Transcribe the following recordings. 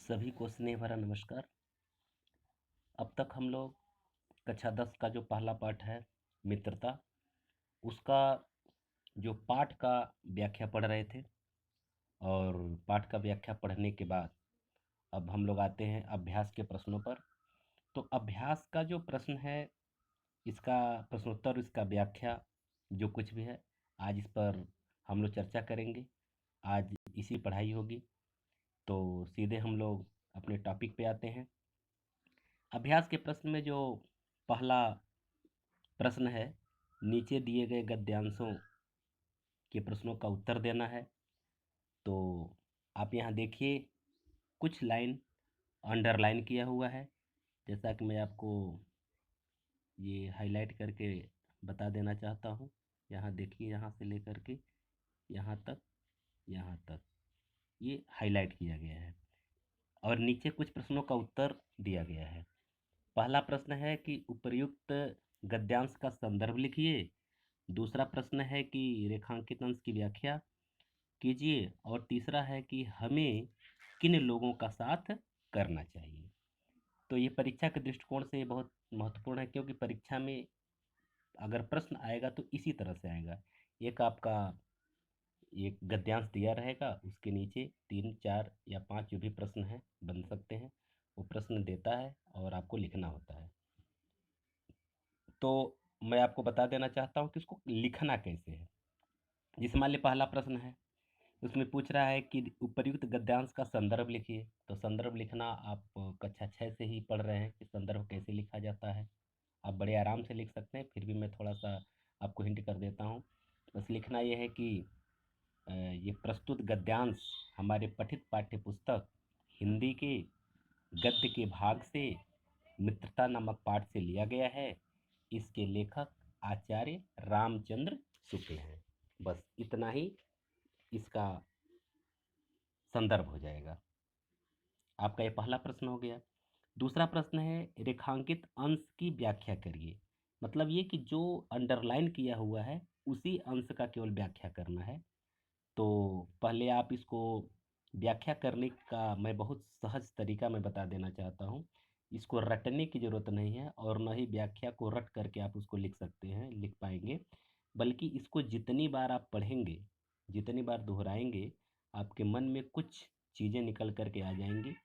सभी को स्नेह भरा नमस्कार। अब तक हम लोग कक्षा 10 का जो पहला पाठ है मित्रता, उसका जो पाठ का व्याख्या पढ़ रहे थे। और पाठ का व्याख्या पढ़ने के बाद अब हम लोग आते हैं अभ्यास के प्रश्नों पर। तो अभ्यास का जो प्रश्न है, इसका प्रश्नोत्तर, इसका व्याख्या जो कुछ भी है, आज इस पर हम लोग चर्चा करेंगे। आज इसी पढ़ाई होगी। तो सीधे हम लोग अपने टॉपिक पे आते हैं। अभ्यास के प्रश्न में जो पहला प्रश्न है, नीचे दिए गए गद्यांशों के प्रश्नों का उत्तर देना है। तो आप यहाँ देखिए, कुछ लाइन अंडरलाइन किया हुआ है। जैसा कि मैं आपको ये हाईलाइट करके बता देना चाहता हूँ। यहाँ देखिए, यहाँ से लेकर के यहाँ तक ये हाईलाइट किया गया है। और नीचे कुछ प्रश्नों का उत्तर दिया गया है। पहला प्रश्न है कि उपर्युक्त गद्यांश का संदर्भ लिखिए। दूसरा प्रश्न है कि रेखांकित अंश की व्याख्या कीजिए। और तीसरा है कि हमें किन लोगों का साथ करना चाहिए। तो ये परीक्षा के दृष्टिकोण से बहुत महत्वपूर्ण है, क्योंकि परीक्षा में अगर प्रश्न आएगा तो इसी तरह से आएगा। एक आपका एक गद्यांश दिया रहेगा, उसके नीचे 3, 4 या 5 जो भी प्रश्न हैं बन सकते हैं, वो प्रश्न देता है और आपको लिखना होता है। तो मैं आपको बता देना चाहता हूँ कि उसको लिखना कैसे है। जिसमें मान लीजिए पहला प्रश्न है, उसमें पूछ रहा है कि उपर्युक्त गद्यांश का संदर्भ लिखिए। तो संदर्भ लिखना आप कक्षा 6 से ही पढ़ रहे हैं कि संदर्भ कैसे लिखा जाता है। आप बड़े आराम से लिख सकते हैं, फिर भी मैं थोड़ा सा आपको हिंट कर देता हूँ। बस लिखना यह है कि ये प्रस्तुत गद्यांश हमारे पठित पाठ्य पुस्तक हिंदी के गद्य के भाग से मित्रता नामक पाठ से लिया गया है। इसके लेखक आचार्य रामचंद्र शुक्ल हैं। बस इतना ही इसका संदर्भ हो जाएगा। आपका ये पहला प्रश्न हो गया। दूसरा प्रश्न है, रेखांकित अंश की व्याख्या करिए। मतलब ये कि जो अंडरलाइन किया हुआ है उसी अंश का केवल व्याख्या करना है। तो पहले आप इसको व्याख्या करने का मैं बहुत सहज तरीका मैं बता देना चाहता हूँ। इसको रटने की ज़रूरत नहीं है, और न ही व्याख्या को रट करके आप उसको लिख सकते हैं, लिख पाएंगे। बल्कि इसको जितनी बार आप पढ़ेंगे, जितनी बार दोहराएंगे, आपके मन में कुछ चीज़ें निकल करके आ जाएंगी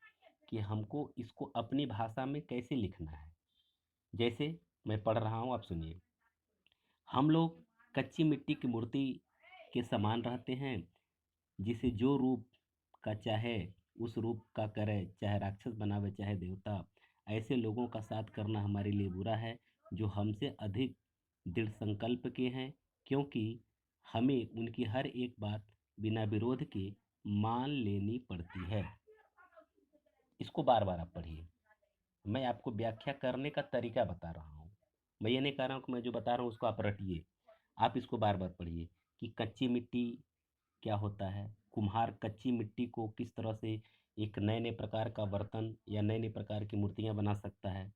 कि हमको इसको अपनी भाषा में कैसे लिखना है। जैसे मैं पढ़ रहा हूँ, आप सुनिए। हम लोग कच्ची मिट्टी की मूर्ति के समान रहते हैं, जिसे जो रूप का चाहे उस रूप का करे, चाहे राक्षस बनावे चाहे देवता। ऐसे लोगों का साथ करना हमारे लिए बुरा है, जो हमसे अधिक दृढ़ संकल्प के हैं, क्योंकि हमें उनकी हर एक बात बिना विरोध के मान लेनी पड़ती है। इसको बार बार आप पढ़िए। मैं आपको व्याख्या करने का तरीका बता रहा हूँ। मैं ये नहीं कह रहा हूँ कि मैं जो बता रहा हूँ उसको आप रटिए। आप इसको बार बार पढ़िए कि कच्ची मिट्टी क्या होता है, कुम्हार कच्ची मिट्टी को किस तरह से एक नए नए प्रकार का बर्तन या नए नए प्रकार की मूर्तियाँ बना सकता है।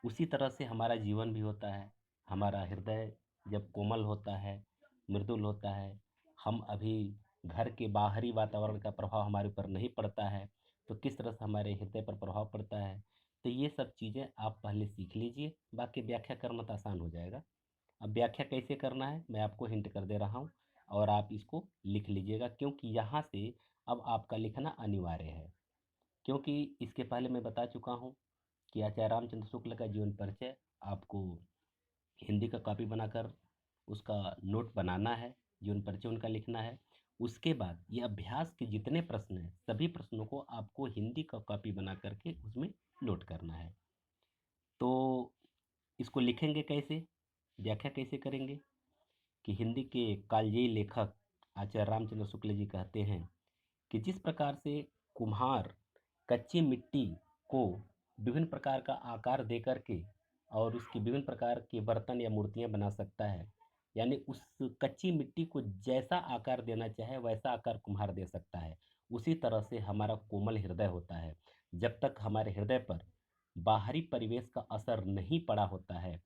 उसी तरह से हमारा जीवन भी होता है। हमारा हृदय जब कोमल होता है, मृदुल होता है, हम अभी घर के बाहरी वातावरण का प्रभाव हमारे ऊपर नहीं पड़ता है, तो किस तरह से हमारे हृदय पर प्रभाव पड़ता है। तो ये सब चीज़ें आप पहले सीख लीजिए, बाकी व्याख्या करना तो आसान हो जाएगा। अब व्याख्या कैसे करना है मैं आपको हिंट कर दे रहा हूँ, और आप इसको लिख लीजिएगा, क्योंकि यहाँ से अब आपका लिखना अनिवार्य है। क्योंकि इसके पहले मैं बता चुका हूँ कि आचार्य रामचंद्र शुक्ल का जीवन परिचय आपको हिंदी का कॉपी बनाकर उसका नोट बनाना है, जीवन परिचय उनका लिखना है। उसके बाद ये अभ्यास के जितने प्रश्न हैं सभी प्रश्नों को आपको हिंदी का कॉपी बना करके उसमें नोट करना है। तो इसको लिखेंगे कैसे, व्याख्या कैसे करेंगे, कि हिंदी के कालजयी लेखक आचार्य रामचंद्र शुक्ल जी कहते हैं कि जिस प्रकार से कुम्हार कच्ची मिट्टी को विभिन्न प्रकार का आकार दे करके और उसकी विभिन्न प्रकार के बर्तन या मूर्तियां बना सकता है, यानी उस कच्ची मिट्टी को जैसा आकार देना चाहे वैसा आकार कुम्हार दे सकता है। उसी तरह से हमारा कोमल हृदय होता है। जब तक हमारे हृदय पर बाहरी परिवेश का असर नहीं पड़ा होता है,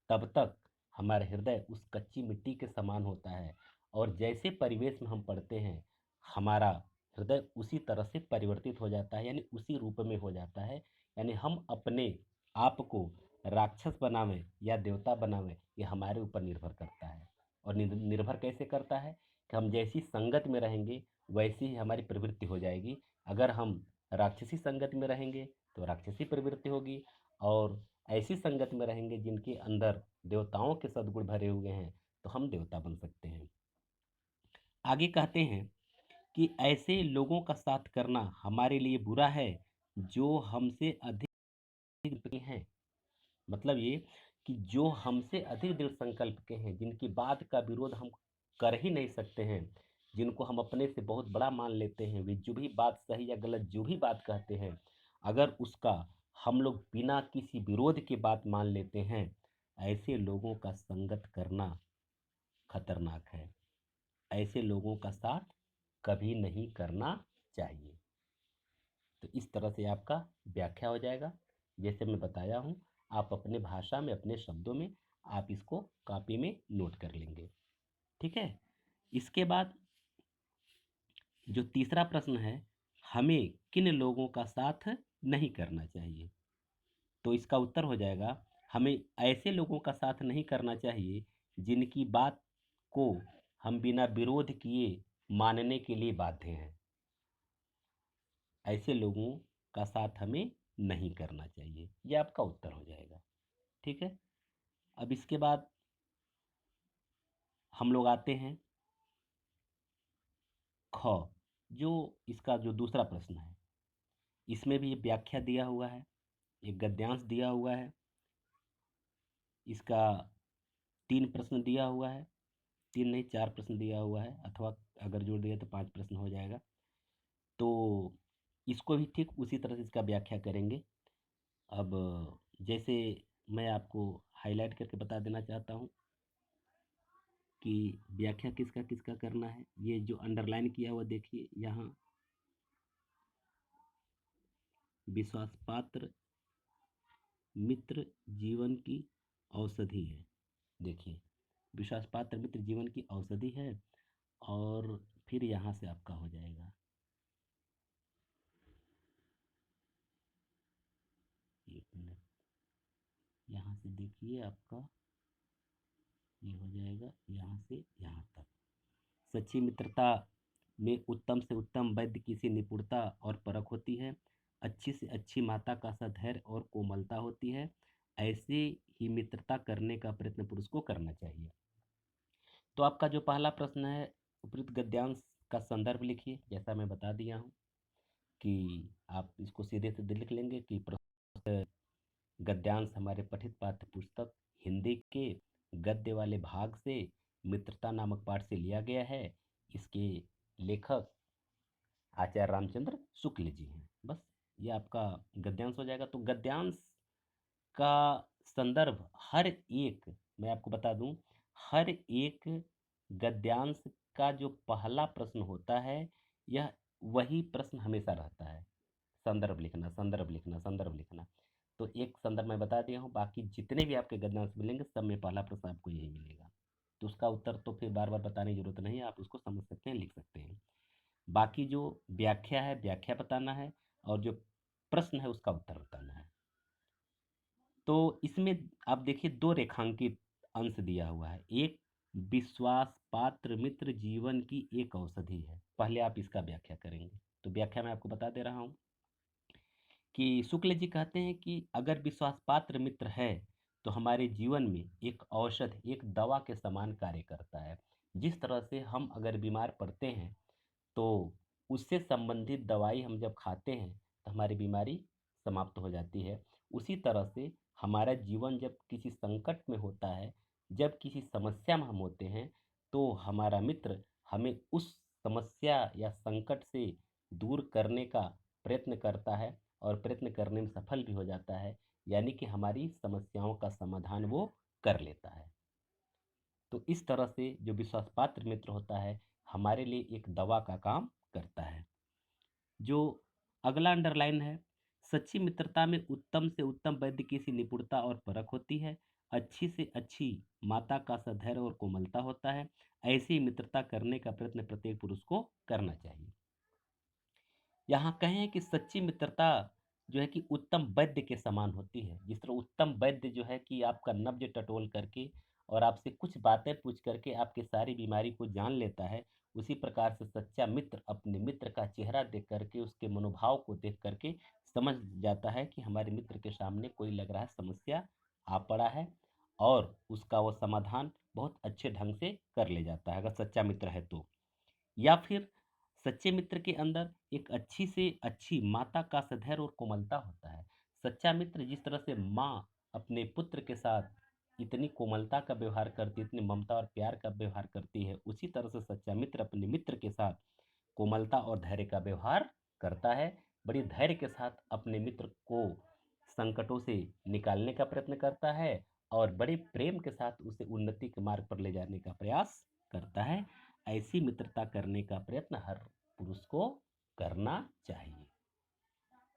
तब तक हमारा हृदय उस कच्ची मिट्टी के समान होता है। और जैसे परिवेश में हम पड़ते हैं, हमारा हृदय उसी तरह से परिवर्तित हो जाता है, यानी उसी रूप में हो जाता है। यानी हम अपने आप को राक्षस बनावें या देवता बनावें, ये हमारे ऊपर निर्भर करता है। और निर्भर कैसे करता है कि हम जैसी संगत में रहेंगे वैसी ही हमारी प्रवृत्ति हो जाएगी। अगर हम राक्षसी संगत में रहेंगे तो राक्षसी प्रवृत्ति होगी, और ऐसी संगत में रहेंगे जिनके अंदर देवताओं के सद्गुण भरे हुए हैं तो हम देवता बन सकते हैं। आगे कहते हैं कि ऐसे लोगों का साथ करना हमारे लिए बुरा है जो हमसे अधिक के हैं। मतलब ये कि जो हमसे अधिक दृढ़ संकल्प के हैं, जिनकी बात का विरोध हम कर ही नहीं सकते हैं, जिनको हम अपने से बहुत बड़ा मान लेते हैं, वे जो भी बात सही या गलत जो भी बात कहते हैं, अगर उसका हम लोग बिना किसी विरोध के बात मान लेते हैं, ऐसे लोगों का संगत करना खतरनाक है। ऐसे लोगों का साथ कभी नहीं करना चाहिए। तो इस तरह से आपका व्याख्या हो जाएगा। जैसे मैं बताया हूँ, आप अपने भाषा में अपने शब्दों में आप इसको कॉपी में नोट कर लेंगे। ठीक है। इसके बाद जो तीसरा प्रश्न है, हमें किन लोगों का साथ नहीं करना चाहिए, तो इसका उत्तर हो जाएगा, हमें ऐसे लोगों का साथ नहीं करना चाहिए जिनकी बात को हम बिना विरोध किए मानने के लिए बाध्य हैं। ऐसे लोगों का साथ हमें नहीं करना चाहिए, यह आपका उत्तर हो जाएगा। ठीक है। अब इसके बाद हम लोग आते हैं ख, जो इसका जो दूसरा प्रश्न है, इसमें भी व्याख्या दिया हुआ है, एक गद्यांश दिया हुआ है। इसका 3 प्रश्न दिया हुआ है, 3 नहीं 4 प्रश्न दिया हुआ है, अथवा अगर जोड़ दिया तो 5 प्रश्न हो जाएगा। तो इसको भी ठीक उसी तरह से इसका व्याख्या करेंगे। अब जैसे मैं आपको हाईलाइट करके बता देना चाहता हूँ कि व्याख्या किसका किसका करना है। ये जो अंडरलाइन किया हुआ देखिए यहाँ, विश्वास पात्र मित्र जीवन की औषधि है। देखिए, विश्वास पात्र मित्र जीवन की औषधि है। और फिर यहाँ से आपका हो जाएगा, एक मिनट, यहाँ से देखिए आपका ये हो जाएगा यहाँ से यहाँ तक। सच्ची मित्रता में उत्तम से उत्तम वैद्य की सी निपुणता और परख होती है। अच्छी से अच्छी माता का सा धैर्य और कोमलता होती है। ऐसे ही मित्रता करने का प्रयत्न पुरुष को करना चाहिए। तो आपका जो पहला प्रश्न है, उपयुक्त गद्यांश का संदर्भ लिखिए। जैसा मैं बता दिया हूँ कि आप इसको सीधे सीधे लिख लेंगे कि गद्यांश हमारे पठित पाठ्य पुस्तक हिंदी के गद्य वाले भाग से मित्रता नामक पाठ से लिया गया है। इसके लेखक आचार्य रामचंद्र शुक्ल जी हैं। बस ये आपका गद्यांश हो जाएगा। तो गद्यांश का संदर्भ हर एक, मैं आपको बता दूं, हर एक गद्यांश का जो पहला प्रश्न होता है, यह वही प्रश्न हमेशा रहता है, संदर्भ लिखना संदर्भ लिखना संदर्भ लिखना। तो एक संदर्भ मैं बता दिया हूँ, बाकी जितने भी आपके गद्यांश मिलेंगे सब में पहला प्रश्न आपको यही मिलेगा। तो उसका उत्तर तो फिर बार बार बताने की जरूरत नहीं है, आप उसको समझ सकते हैं, लिख सकते हैं। बाकी जो व्याख्या है, व्याख्या बताना है, और जो प्रश्न है उसका उत्तर बताना है। तो इसमें आप देखिए 2 रेखांकित अंश दिया हुआ है। एक, विश्वास पात्र मित्र जीवन की एक औषधि है। पहले आप इसका व्याख्या करेंगे। तो व्याख्या मैं आपको बता दे रहा हूँ कि शुक्ल जी कहते हैं कि अगर विश्वास पात्र मित्र है तो हमारे जीवन में एक औषध, एक दवा के समान कार्य करता है। जिस तरह से हम अगर बीमार पड़ते हैं तो उससे संबंधित दवाई हम जब खाते हैं तो हमारी बीमारी समाप्त हो जाती है। उसी तरह से हमारा जीवन जब किसी संकट में होता है, जब किसी समस्या में हम होते हैं, तो हमारा मित्र हमें उस समस्या या संकट से दूर करने का प्रयत्न करता है, और प्रयत्न करने में सफल भी हो जाता है। यानी कि हमारी समस्याओं का समाधान वो कर लेता है। तो इस तरह से जो विश्वास पात्र मित्र होता है हमारे लिए एक दवा का काम करता है। जो अगला अंडरलाइन है, सच्ची मित्रता में उत्तम से उत्तम वैद्य की सी निपुणता और परख होती है। अच्छी से अच्छी माता का सधैर्य और कोमलता होता है। ऐसी मित्रता करने का प्रयत्न प्रत्येक पुरुष को करना चाहिए। यहाँ कहें कि सच्ची मित्रता जो है कि उत्तम वैद्य के समान होती है। जिस तरह उत्तम वैद्य जो है कि आपका नब्ज टटोल करके और आपसे कुछ बातें पूछ करके आपकी सारी बीमारी को जान लेता है, उसी प्रकार से सच्चा मित्र अपने मित्र का चेहरा देख करके, उसके मनोभाव को देख करके समझ जाता है कि हमारे मित्र के सामने कोई लग रहा है समस्या आ पड़ा है, और उसका वो समाधान बहुत अच्छे ढंग से कर ले जाता है, अगर सच्चा मित्र है तो। या फिर सच्चे मित्र के अंदर एक अच्छी से अच्छी माता का सधैर्य और कोमलता होता है। सच्चा मित्र जिस तरह से माँ अपने पुत्र के साथ इतनी कोमलता का व्यवहार करती है, इतनी ममता और प्यार का व्यवहार करती है, उसी तरह से सच्चा मित्र अपने मित्र के साथ कोमलता और धैर्य का व्यवहार करता है। बड़ी धैर्य के साथ अपने मित्र को संकटों से निकालने का प्रयत्न करता है, और बड़े प्रेम के साथ उसे उन्नति के मार्ग पर ले जाने का प्रयास करता है। ऐसी मित्रता करने का प्रयत्न हर पुरुष को करना चाहिए।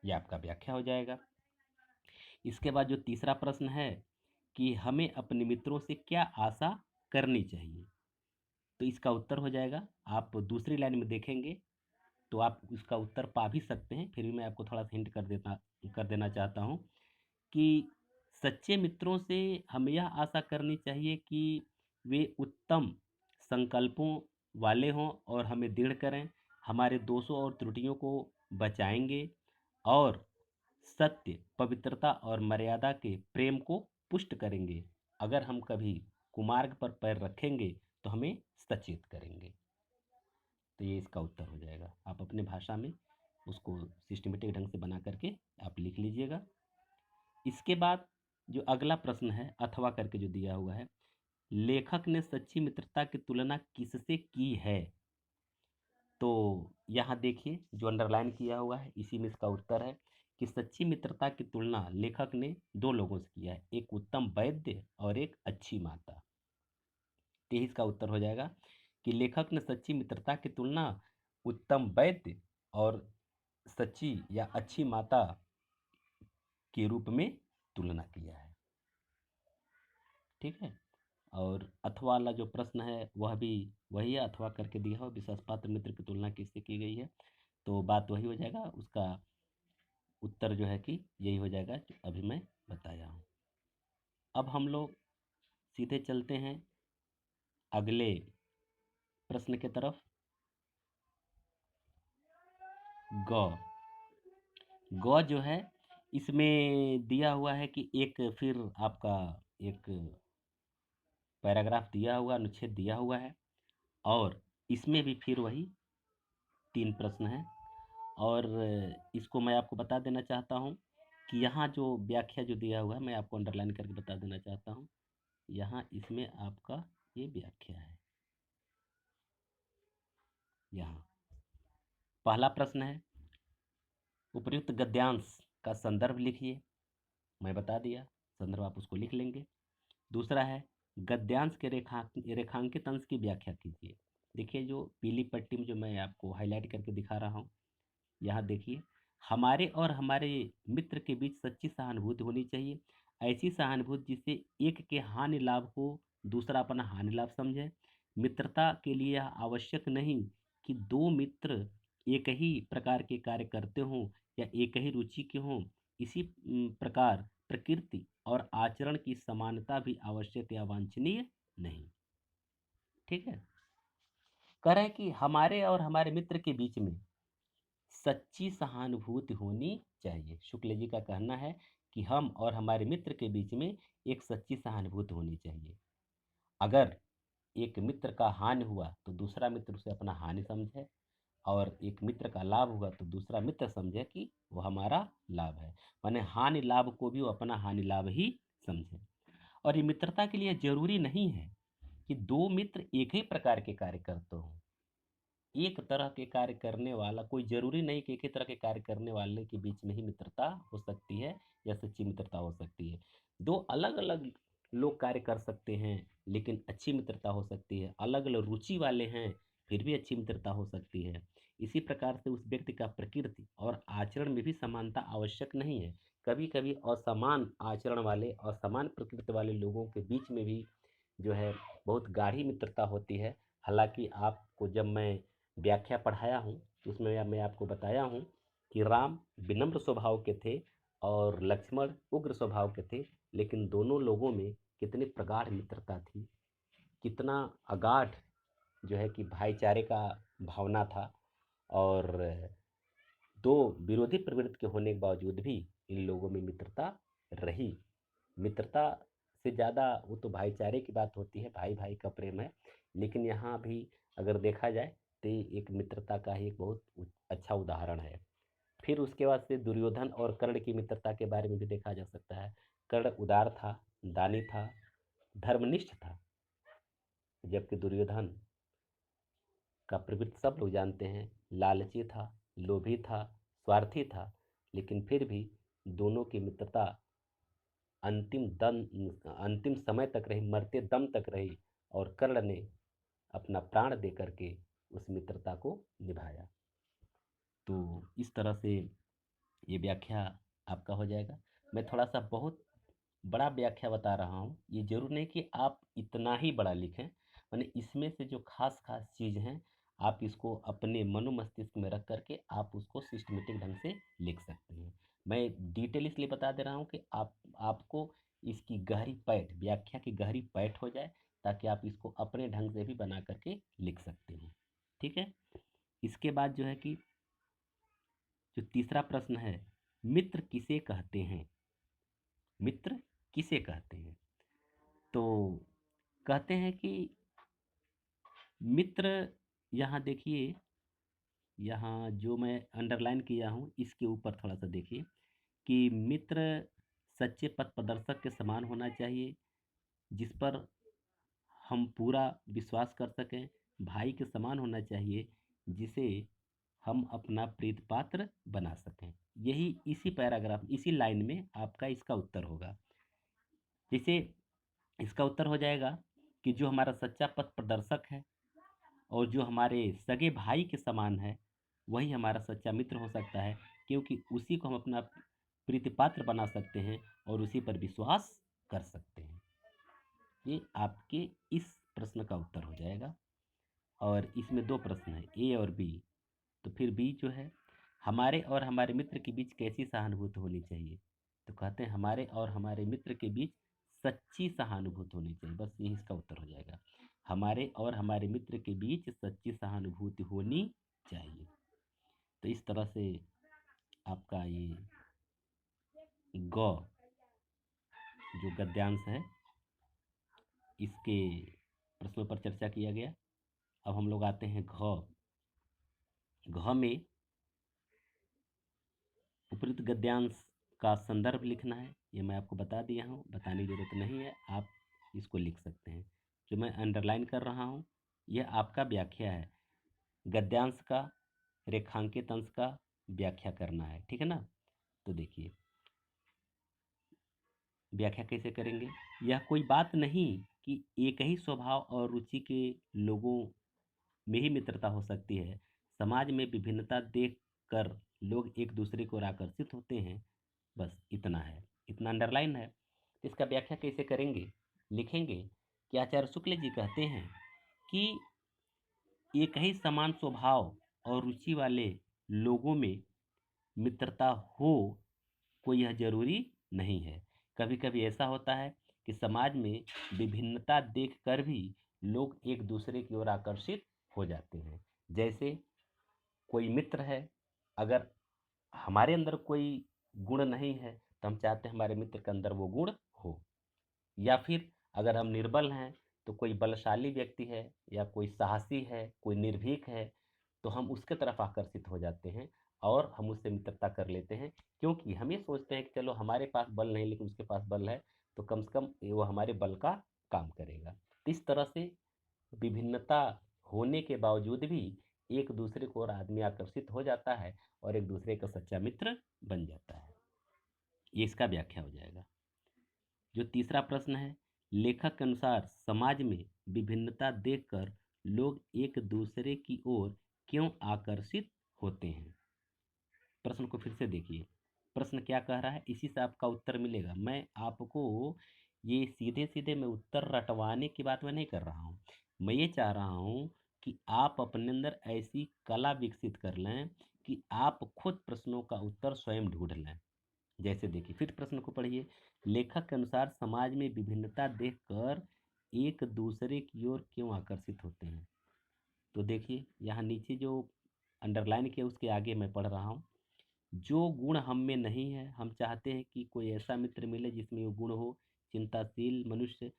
यह आपका व्याख्या हो जाएगा। इसके बाद जो तीसरा प्रश्न है कि हमें अपने मित्रों से क्या आशा करनी चाहिए, तो इसका उत्तर हो जाएगा, आप दूसरी लाइन में देखेंगे तो आप इसका उत्तर पा भी सकते हैं, फिर भी मैं आपको थोड़ा सा हिंट कर देना चाहता हूँ कि सच्चे मित्रों से हमें यह आशा करनी चाहिए कि वे उत्तम संकल्पों वाले हों और हमें दृढ़ करें, हमारे दोषों और त्रुटियों को बचाएंगे, और सत्य, पवित्रता और मर्यादा के प्रेम को पुष्ट करेंगे। अगर हम कभी कुमार्ग पर पैर रखेंगे तो हमें सचेत करेंगे। तो ये इसका उत्तर हो जाएगा। आप अपने भाषा में उसको सिस्टमेटिक ढंग से बना करके आप लिख लीजिएगा। इसके बाद जो अगला प्रश्न है अथवा करके जो दिया हुआ है, लेखक ने सच्ची मित्रता की तुलना किससे की है, तो यहाँ देखिए जो अंडरलाइन किया हुआ है इसी में इसका उत्तर है कि सच्ची मित्रता की तुलना लेखक ने दो लोगों से किया है, एक उत्तम वैद्य और एक अच्छी माता। तो इसका उत्तर हो जाएगा कि लेखक ने सच्ची मित्रता की तुलना उत्तम वैद्य और सच्ची या अच्छी माता के रूप में तुलना किया है। ठीक है। और अथवा वाला जो प्रश्न है वह भी वही है, अथवा करके दिया हो, विश्वास पात्र मित्र की तुलना किससे की गई है, तो बात वही हो जाएगा, उसका उत्तर जो है कि यही हो जाएगा जो अभी मैं बताया हूँ। अब हम लोग सीधे चलते हैं अगले प्रश्न की तरफ। ग ग जो है इसमें दिया हुआ है कि एक फिर आपका एक पैराग्राफ दिया हुआ, अनुच्छेद दिया हुआ है, और इसमें भी फिर वही 3 प्रश्न हैं, और इसको मैं आपको बता देना चाहता हूँ कि यहाँ जो व्याख्या जो दिया हुआ है मैं आपको अंडरलाइन करके बता देना चाहता हूँ। यहाँ इसमें आपका ये व्याख्या है। यहाँ पहला प्रश्न है उपर्युक्त गद्यांश का संदर्भ लिखिए, मैं बता दिया, संदर्भ आप उसको लिख लेंगे। दूसरा है गद्यांश के रेखांकित अंश की व्याख्या कीजिए। देखिए जो पीली पट्टी में जो मैं आपको हाईलाइट करके दिखा रहा हूँ, यहाँ देखिए, हमारे और हमारे मित्र के बीच सच्ची सहानुभूति होनी चाहिए। ऐसी सहानुभूति जिससे एक के हानि लाभ को दूसरा अपना हानि लाभ समझे। मित्रता के लिए यह आवश्यक नहीं कि दो मित्र एक ही प्रकार के कार्य करते हों या एक ही रुचि के हों। इसी प्रकार प्रकृति और आचरण की समानता भी आवश्यक या वांछनीय नहीं। ठीक है। कह रहे हैं कि हमारे और हमारे मित्र के बीच में सच्ची सहानुभूति होनी चाहिए। शुक्ल जी का कहना है कि हम और हमारे मित्र के बीच में एक सच्ची सहानुभूति होनी चाहिए। अगर एक मित्र का हानि हुआ तो दूसरा मित्र उसे अपना हानि समझे, और एक मित्र का लाभ हुआ तो दूसरा मित्र समझे कि वो हमारा लाभ है, माने हानि लाभ को भी वो अपना हानि लाभ ही समझे। और ये मित्रता के लिए जरूरी नहीं है कि दो मित्र एक ही प्रकार के कार्य करते हों। एक तरह के कार्य करने वाला, कोई जरूरी नहीं कि एक ही तरह के कार्य करने वाले के बीच में ही मित्रता हो सकती है या सच्ची मित्रता हो सकती है। दो अलग अलग लोग कार्य कर सकते हैं लेकिन अच्छी मित्रता हो सकती है। अलग अलग रुचि वाले हैं फिर भी अच्छी मित्रता हो सकती है। इसी प्रकार से उस व्यक्ति का प्रकृति और आचरण में भी समानता आवश्यक नहीं है। कभी कभी असमान आचरण वाले, असमान प्रकृति वाले लोगों के बीच में भी जो है बहुत गाढ़ी मित्रता होती है। हालांकि आपको जब मैं व्याख्या पढ़ाया हूँ तो उसमें मैं आपको बताया हूँ कि राम विनम्र स्वभाव के थे और लक्ष्मण उग्र स्वभाव के थे, लेकिन दोनों लोगों में कितनी प्रगाढ़ मित्रता थी, कितना अगाध जो है कि भाईचारे का भावना था। और दो विरोधी प्रवृत्ति के होने के बावजूद भी इन लोगों में मित्रता रही। मित्रता से ज़्यादा वो तो भाईचारे की बात होती है, भाई भाई का प्रेम है, लेकिन यहाँ भी अगर देखा जाए तो एक मित्रता का ही एक बहुत अच्छा उदाहरण है। फिर उसके बाद से दुर्योधन और कर्ण की मित्रता के बारे में भी देखा जा सकता है। कर्ण उदार था, दानी था, धर्मनिष्ठ था, जबकि दुर्योधन का प्रवृत्ति सब लोग जानते हैं, लालची था, लोभी था, स्वार्थी था। लेकिन फिर भी दोनों की मित्रता अंतिम समय तक रही, मरते दम तक रही, और कर्ण ने अपना प्राण दे करके उस मित्रता को निभाया। तो इस तरह से ये व्याख्या आपका हो जाएगा। मैं थोड़ा सा बहुत बड़ा व्याख्या बता रहा हूँ, ये जरूर नहीं कि आप इतना ही बड़ा लिखें, मैंने इसमें से जो खास खास चीज़ हैं आप इसको अपने मनो मस्तिष्क में रख करके आप उसको सिस्टमेटिक ढंग से लिख सकते हैं। मैं डिटेल इसलिए बता दे रहा हूँ कि आपको इसकी गहरी पैठ, व्याख्या की गहरी पैठ हो जाए, ताकि आप इसको अपने ढंग से भी बना करके लिख सकते हैं। ठीक है। इसके बाद जो है कि जो तीसरा प्रश्न है, मित्र किसे कहते हैं? मित्र किसे कहते हैं? तो कहते हैं कि मित्र, यहाँ देखिए, यहाँ जो मैं अंडरलाइन किया हूँ इसके ऊपर थोड़ा सा देखिए कि मित्र सच्चे पथ प्रदर्शक के समान होना चाहिए, जिस पर हम पूरा विश्वास कर सकें। भाई के समान होना चाहिए, जिसे हम अपना प्रीत पात्र बना सकें। यही इसी पैराग्राफ, इसी लाइन में आपका इसका उत्तर होगा। जैसे इसका उत्तर हो जाएगा कि जो हमारा सच्चा पथ प्रदर्शक है और जो हमारे सगे भाई के समान है, वही हमारा सच्चा मित्र हो सकता है, क्योंकि उसी को हम अपना प्रीति पात्र बना सकते हैं और उसी पर विश्वास कर सकते हैं। ये आपके इस प्रश्न का उत्तर हो जाएगा। और इसमें दो प्रश्न हैं, ए और बी। तो फिर बी जो है, हमारे और हमारे मित्र के बीच कैसी सहानुभूति होनी चाहिए? तो कहते हैं हमारे और हमारे मित्र के बीच सच्ची सहानुभूति होनी चाहिए। बस यही इसका उत्तर हो जाएगा। हमारे और हमारे मित्र के बीच सच्ची सहानुभूति होनी चाहिए। तो इस तरह से आपका ये ग जो गद्यांश है इसके प्रश्नों पर चर्चा किया गया। अब हम लोग आते हैं घ। घ में उपयुक्त गद्यांश का संदर्भ लिखना है। ये मैं आपको बता दिया हूँ, बताने की ज़रूरत नहीं है, आप इसको लिख सकते हैं। जो मैं अंडरलाइन कर रहा हूँ यह आपका व्याख्या है। गद्यांश का रेखांकित अंश का व्याख्या करना है, ठीक है ना। तो देखिए व्याख्या कैसे करेंगे। यह कोई बात नहीं कि एक ही स्वभाव और रुचि के लोगों में ही मित्रता हो सकती है। समाज में विभिन्नता देख कर लोग एक दूसरे को आकर्षित होते हैं। बस इतना है, इतना अंडरलाइन है। इसका व्याख्या कैसे करेंगे, लिखेंगे कि आचार्य शुक्ल जी कहते हैं कि एक ही समान स्वभाव और रुचि वाले लोगों में मित्रता हो, कोई यह जरूरी नहीं है। कभी कभी ऐसा होता है कि समाज में विभिन्नता देखकर भी लोग एक दूसरे की ओर आकर्षित हो जाते हैं। जैसे कोई मित्र है, अगर हमारे अंदर कोई गुण नहीं है तो हम चाहते हैं हमारे मित्र के अंदर वो गुण हो। या फिर अगर हम निर्बल हैं तो कोई बलशाली व्यक्ति है या कोई साहसी है, कोई निर्भीक है, तो हम उसके तरफ आकर्षित हो जाते हैं और हम उससे मित्रता कर लेते हैं, क्योंकि हम ये सोचते हैं कि चलो हमारे पास बल नहीं लेकिन उसके पास बल है, तो कम से कम वो हमारे बल का काम करेगा। तो इस तरह से विभिन्नता होने के बावजूद भी एक दूसरे को और आदमी आकर्षित हो जाता है और एक दूसरे का सच्चा मित्र बन जाता है। ये इसका व्याख्या हो जाएगा। जो तीसरा प्रश्न है, लेखक के अनुसार समाज में विभिन्नता देखकर लोग एक दूसरे की ओर क्यों आकर्षित होते हैं? प्रश्न को फिर से देखिए, प्रश्न क्या कह रहा है, इसी से आपका उत्तर मिलेगा। मैं आपको ये सीधे सीधे मैं उत्तर रटवाने की बात मैं नहीं कर रहा हूँ। मैं ये चाह रहा हूँ कि आप अपने अंदर ऐसी कला विकसित कर लें कि आप खुद प्रश्नों का उत्तर स्वयं ढूंढ लें। जैसे देखिए, फिर प्रश्न को पढ़िए। लेखक के अनुसार समाज में विभिन्नता देखकर एक दूसरे की ओर क्यों आकर्षित होते हैं? तो देखिए, यहाँ नीचे जो अंडरलाइन किया उसके आगे मैं पढ़ रहा हूँ। जो गुण हम में नहीं है, हम चाहते हैं कि कोई ऐसा मित्र मिले जिसमें वो गुण हो। चिंताशील मनुष्य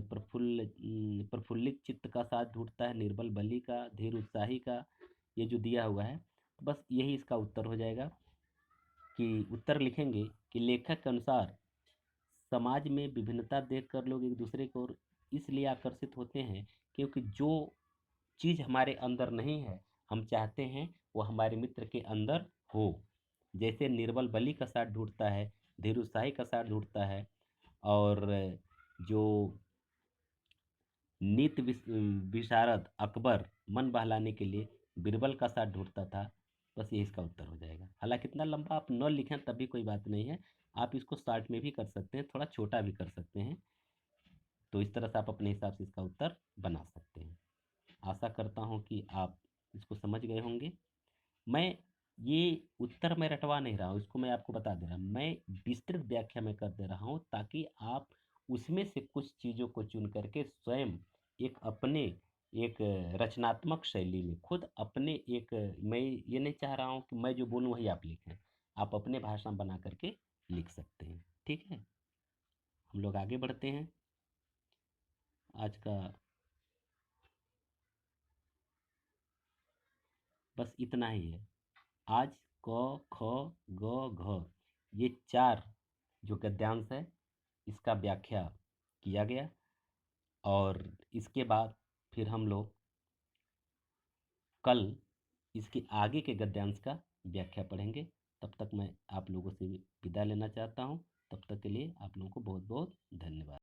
प्रफुल्लित चित्त का साथ ढूंढता है, निर्बल बली का, धीर उत्साही का। ये जो दिया हुआ है, तो बस यही इसका उत्तर हो जाएगा। कि उत्तर लिखेंगे कि लेखक के अनुसार समाज में विभिन्नता देखकर लोग एक दूसरे को ओर इसलिए आकर्षित होते हैं क्योंकि जो चीज़ हमारे अंदर नहीं है, हम चाहते हैं वो हमारे मित्र के अंदर हो। जैसे निर्बल बली का साथ ढूंढता है, धीर उत्साही का साथ ढूंढता है, और जो विशारद अकबर मन बहलाने के लिए बीरबल का साथ ढूंढता था। बस ये इसका उत्तर हो जाएगा। हालांकि इतना लंबा आप न लिखें तब भी कोई बात नहीं है, आप इसको शॉर्ट में भी कर सकते हैं, थोड़ा छोटा भी कर सकते हैं। तो इस तरह से आप अपने हिसाब से इसका उत्तर बना सकते हैं। आशा करता हूँ कि आप इसको समझ गए होंगे। मैं ये उत्तर मैं रटवा नहीं रहा हूँ, इसको मैं आपको बता दे रहा हूँ, मैं विस्तृत व्याख्या में कर दे रहा हूँ ताकि आप उसमें से कुछ चीज़ों को चुन करके स्वयं एक अपने एक रचनात्मक शैली में खुद अपने एक, मैं ये नहीं चाह रहा हूँ कि मैं जो बोलूँ वही आप लिखें, आप अपने भाषा बना करके लिख सकते हैं। ठीक है, हम लोग आगे बढ़ते हैं। आज का बस इतना ही है। आज क ख ग घ ये चार जो गद्यांश है इसका व्याख्या किया गया, और इसके बाद फिर हम लोग कल इसके आगे के गद्यांश का व्याख्या पढ़ेंगे। तब तक मैं आप लोगों से विदा लेना चाहता हूँ। तब तक के लिए आप लोगों को बहुत बहुत धन्यवाद।